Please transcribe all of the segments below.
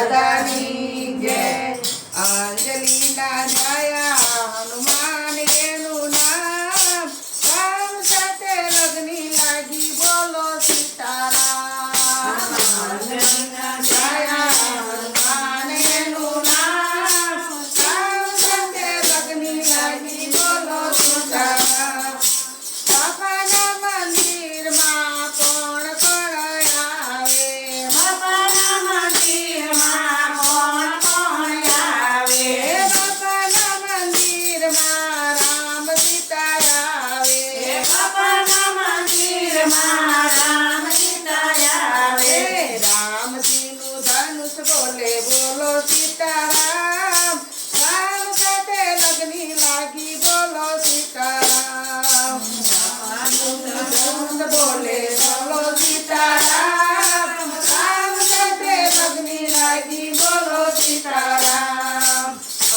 દાદાની જય અંજલિના જાયા હનુમાન એનું નામ રામ સાથે લગ્ની લાગી બોલો સીતારામ અંજલિના જાયા હનુમાન એનું નામ રામ સાથે લગ્ની લાગી બોલો સીતારામ બાપાના મંદિરમાં કોણ કોણ આવે બાપાના મંદિરમાં કોણ કોણ આવે બાપાના મંદિરમાં રામ સીતા આવે બાપાના મંદિરમાં રામ સીતા આવે રામજીનું ધનુષ બોલે બોલો સીતારામ રામ સાથે લગ્ની લાગી બોલો સીતારામ બોલે બોલો સીતારામ રામ સાથે લગ્ની લાગી બોલો સીતારામ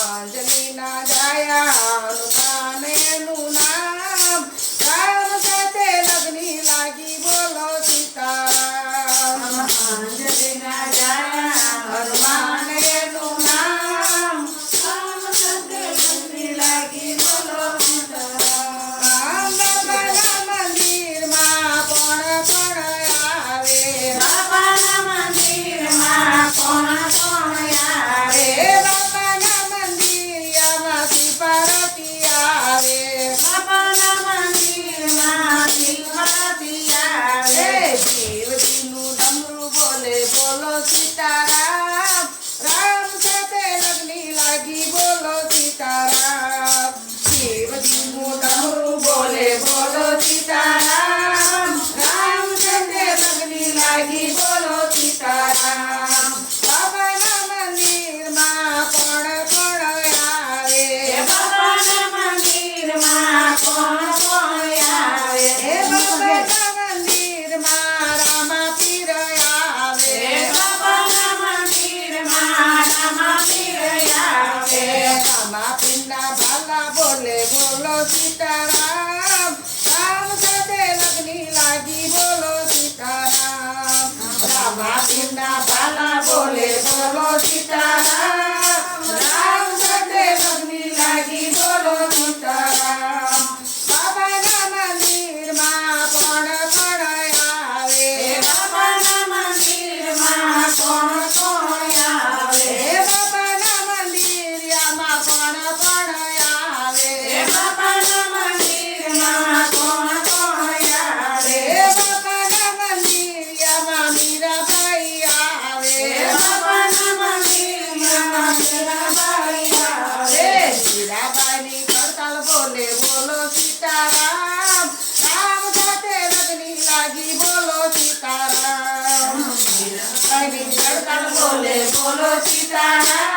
અંજલિના જાયા હનુમાન એનું નામ રામ સાથે લગ્ની લાગી બોલો સીતારામ અંજલિના જાયા હનુમાન એનું નામ રામ સાથે લગ્ની લાગી બોલો સીતારામ બાપાના મંદિરમાં કોણ કોણ આવે બાપાના મંદિરમાં કોણ કોણ આવે બાપાના મંદિરમાં શિવ પાર્વતી આવે બાપાના મંદિરમાં શિવ પાર્વતી આવે દેવજીનું ડમરું બોલે બોલો સીતારામ રામ સાથે લગ્ની લાગી બોલો સીતારામ દેવજીનું ડમરું બોલે બોલો સીતારામ રામ સાથે લગ્ની લાગી બોલો સીતારામ બાબાના મંદિરમાં કોણ કોણ આવે બાબાના મંદિરમાં કોણ કોણ આવે બાબાના મંદિરમાં રામા પીર આવે બાબાના મંદિરમાં રામા પીર આવે રામા પીરના ભાલા બોલે બોલો સીતારામ રામ સાથે લગ્ની લાગી બોલો સીતારામ રામા પીરના ભાલા બોલે બોલો સીતારામ રામ સાથે લગ્ની લાગી બોલો સીતારામ બાબાના મંદિરમાં કોણ કોણ આવે બાબાના મંદિરમાં કોણ કોણ આવે બાબાના મંદિરમાં કોણ કોણ આવે બાબાના મંદિરમાં કોણ કોણ આવે બાબાના મંદિરમાં મીરાબાઈ આવે બાબાના મંદિરમાં મીરાબાઈ આવે મીરાબાઈની કરતાલ બોલે બોલો સીતારામ રામ સાથે લગ્ની લાગી બોલો સીતારામ મીરાબાઈની કરતાલ બોલે બોલો સીતારામ